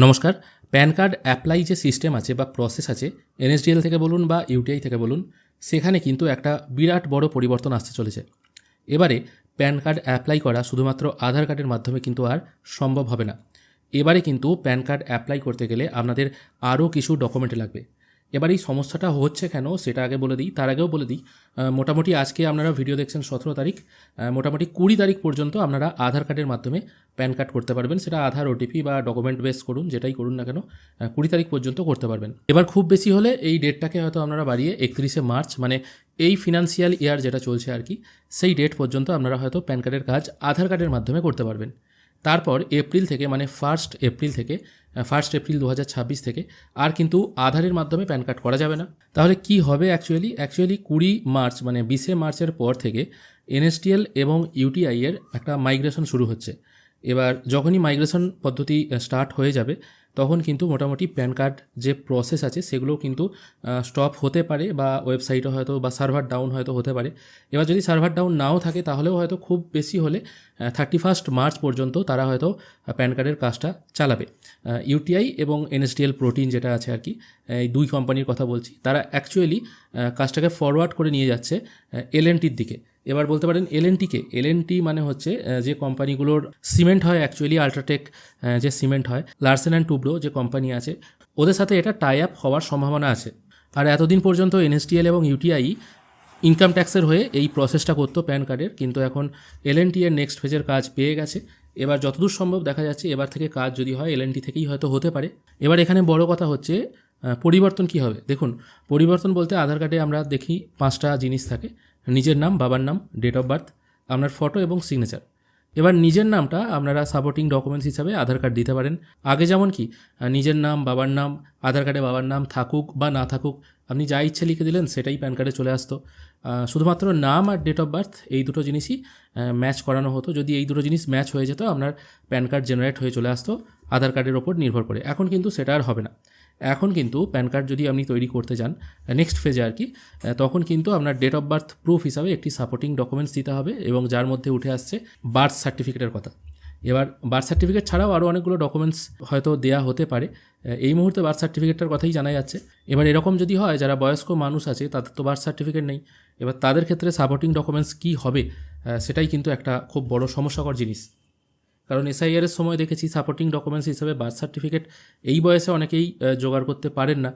নমস্কার। Pan card apply যে system আছে বা প্রসেস আছে এনএসডিএল থেকে বলুন বা ইউটিআই থেকে বলুন, সেখানে কিন্তু একটা বিরাট বড় পরিবর্তন আসতে চলেছে। এবারে প্যান কার্ড অ্যাপ্লাই করা শুধুমাত্র আধার কার্ডের মাধ্যমে কিন্তু আর সম্ভব হবে না। এবারে কিন্তু প্যান কার্ড অ্যাপ্লাই করতে গেলে আপনাদের আরও কিছু ডকুমেন্ট লাগবে। এবার এই সমস্যাটা হচ্ছে কেন সেটা আগে বলে দিই। তার আগেও বলে দিই, মোটামুটি আজকে আপনারা ভিডিও দেখছেন 17 তারিখ, মোটামুটি 20 তারিখ পর্যন্ত আপনারা আধার কার্ডের মাধ্যমে প্যান কার্ড করতে পারবেন। সেটা আধার ওটিপি বা ডকুমেন্ট বেস করুন, যেটাই করুন না কেন 20 তারিখ পর্যন্ত করতে পারবেন। এবার খুব বেশি হলে এই ডেটটাকে হয়তো আপনারা বাড়িয়ে 31শে মার্চ, মানে এই ফিনান্সিয়াল ইয়ার যেটা চলছে আর কি, সেই ডেট পর্যন্ত আপনারা হয়তো প্যান কার্ডের কাজ আধার কার্ডের মাধ্যমে করতে পারবেন। তারপর এপ্রিল থেকে, মানে 1 এপ্রিল থেকে, 1 এপ্রিল 2026 থেকে আর কিন্তু আধারের মাধ্যমে প্যান কার্ড করা যাবে না। তাহলে কি হবে অ্যাকচুয়ালি 20 মার্চ, মানে 20শে মার্চের পর থেকে এনএসডিএল এবং ইউটিআই এর একটা মাইগ্রেশন শুরু হচ্ছে। এবার যখনই মাইগ্রেশন পদ্ধতি স্টার্ট হয়ে যাবে তখন কিন্তু মোটামুটি প্যান কার্ড যে প্রসেস আছে সেগুলো কিন্তু স্টপ হতে পারে, বা ওয়েবসাইটে হয়তো বা সার্ভার ডাউন হয়তো হতে পারে। এবার যদি সার্ভার ডাউন নাও থাকে তাহলেও হয়তো খুব বেশি হলে 31 মার্চ পর্যন্ত তারা হয়তো প্যান কার্ডের কাজটা চালাবে। ইউটিআই এবং এনএসডিএল প্রোটিন যেটা আছে আর কি, এই দুই কোম্পানির কথা বলছি, তারা অ্যাকচুয়ালি কাজটাকে ফরওয়ার্ড করে নিয়ে যাচ্ছে এলএনটির দিকে। এবার বলতে পারেন এলএনটিকে, এলএনটি মানে হচ্ছে যে কোম্পানিগুলোর সিমেন্ট হয়, অ্যাকচুয়ালি আল্ট্রাটেক যে সিমেন্ট হয়, লার্সেন অ্যান্ড টুব্রো যে কোম্পানি আছে, ওদের সাথে এটা টাই আপ হওয়ার সম্ভাবনা আছে। আর এতদিন পর্যন্ত এনএসডিএল এবং ইউটিআই ইনকাম ট্যাক্সের হয়ে এই প্রসেসটা করতো প্যান কার্ডের, কিন্তু এখন এলএনটি এর নেক্সট ফেজের কাজ পেয়ে গেছে। এবার যতদূর সম্ভব দেখা যাচ্ছে এবার থেকে কাজ যদি হয় এলএনটি থেকেই হয়তো হতে পারে। এবার এখানে বড় কথা হচ্ছে পরিবর্তন কি হবে। দেখুন, পরিবর্তন বলতে আধার কার্ডে আমরা দেখি 5টা জিনিস থাকে: নিজের নাম, বাবার নাম, ডেট অফ বার্থ, আপনার ফটো এবং সিগনেচার। এবার নিজের নামটা আপনারা সাপোর্টিং ডকুমেন্টস হিসাবে আধার কার্ড দিতে পারেন। আগে যেমন কি নিজের নাম, বাবার নাম, আধার কার্ডে বাবার নাম থাকুক বা না থাকুক, আপনি যা ইচ্ছে লিখে দিলেন সেটাই প্যান কার্ডে চলে আসতো। শুধুমাত্র নাম আর ডেট অফ বার্থ এই দুটো জিনিসই ম্যাচ করানো হতো। যদি এই দুটো জিনিস ম্যাচ হয়ে যেত আপনার প্যান কার্ড জেনারেট হয়ে চলে আসতো আধার কার্ডের ওপর নির্ভর করে। এখন কিন্তু সেটা আর হবে না। এখন কিন্তু প্যান কার্ড যদি আপনি তৈরি করতে যান নেক্সট ফেজে আর কি, তখন কিন্তু আপনার ডেট অফ বার্থ প্রুফ হিসাবে একটি সাপোর্টিং ডকুমেন্টস দিতে হবে, এবং যার মধ্যে উঠে আসছে বার্থ সার্টিফিকেটের কথা। এবার বার্থ সার্টিফিকেট ছাড়াও আরও অনেকগুলো ডকুমেন্টস হয়তো দেয়া হতে পারে। এই মুহূর্তে বার্থ সার্টিফিকেটটার কথাই জানা যাচ্ছে। এবার এরকম যদি হয় যারা বয়স্ক মানুষ আছে তাদের তো বার্থ সার্টিফিকেট নেই, এবার তাদের ক্ষেত্রে সাপোর্টিং ডকুমেন্টস কী হবে, সেটাই কিন্তু একটা খুব বড় সমস্যাকর জিনিস। কারণ এসআইআরের সময় দেখেছি সাপোর্টিং ডকুমেন্টস হিসেবে বার্থ সার্টিফিকেট এই বয়সে অনেকেই জোগাড় করতে পারেন না।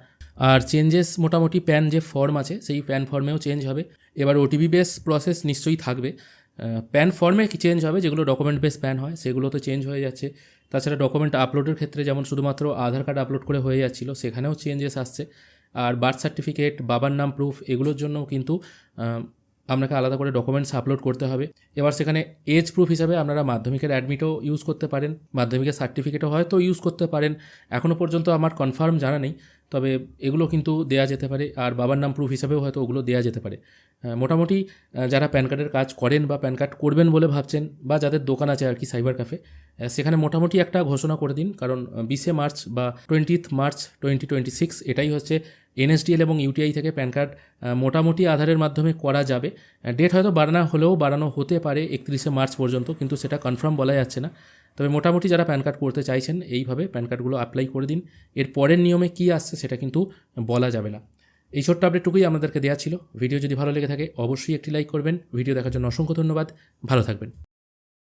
আর চেঞ্জেস মোটামুটি প্যান যে ফর্ম আছে সেই প্যান ফর্মেও চেঞ্জ হবে। এবার ওটিপি বেস প্রসেস নিশ্চয়ই থাকবে। প্যান ফর্মে কি চেঞ্জ হবে, যেগুলো ডকুমেন্ট বেস প্যান হয় সেগুলো তো চেঞ্জ হয়ে যাচ্ছে। তাছাড়া ডকুমেন্ট আপলোডের ক্ষেত্রে যেমন শুধুমাত্র আধার কার্ড আপলোড করে হয়ে যাচ্ছিলো, সেখানেও চেঞ্জেস আসছে। আর বার্থ সার্টিফিকেট, বাবার নাম প্রুফ, এগুলোর জন্য কিন্তু আপনাকে আলাদা করে ডকুমেন্টস আপলোড করতে হবে। এবার সেখানে এজ প্রুফ হিসাবে আপনারা মাধ্যমিকের অ্যাডমিটও ইউজ করতে পারেন, মাধ্যমিকের সার্টিফিকেটও হয়তো ইউজ করতে পারেন। এখনও পর্যন্ত আমার কনফার্ম জানা নেই, তবে এগুলো কিন্তু দেয়া যেতে পারে। আর বাবার নাম প্রুফ হিসাবেও হয়তো ওগুলো দেয়া যেতে পারে। মোটামুটি যারা প্যান কার্ডের কাজ করেন বা প্যান কার্ড করবেন বলে ভাবছেন, বা যাদের দোকান আছে আর কি সাইবার ক্যাফে, সেখানে মোটামুটি একটা ঘোষণা করে দিন। কারণ 20শে মার্চ বা 20 মার্চ 2026 এটাই হচ্ছে এনএসডিএল এবং ইউটিআই থেকে প্যান কার্ড মোটামুটি আধারের মাধ্যমে করা যাবে। ডেট হয়তো বাড়ানো হতে পারে 31শে মার্চ পর্যন্ত, কিন্তু সেটা কনফার্ম বলা যাচ্ছে না। তবে মোটামুটি যারা প্যান কার্ড করতে চাইছেন এইভাবে প্যান কার্ডগুলো অ্যাপ্লাই করে দিন। এর পরের নিয়মে কী আসছে সেটা কিন্তু বলা যাবে না। এই ছোট্ট আপডেটটুকুই আমাদেরকে দেওয়া ছিল। ভিডিও যদি ভালো লেগে থাকে অবশ্যই একটি লাইক করবেন। ভিডিও দেখার জন্য অসংখ্য ধন্যবাদ। ভালো থাকবেন।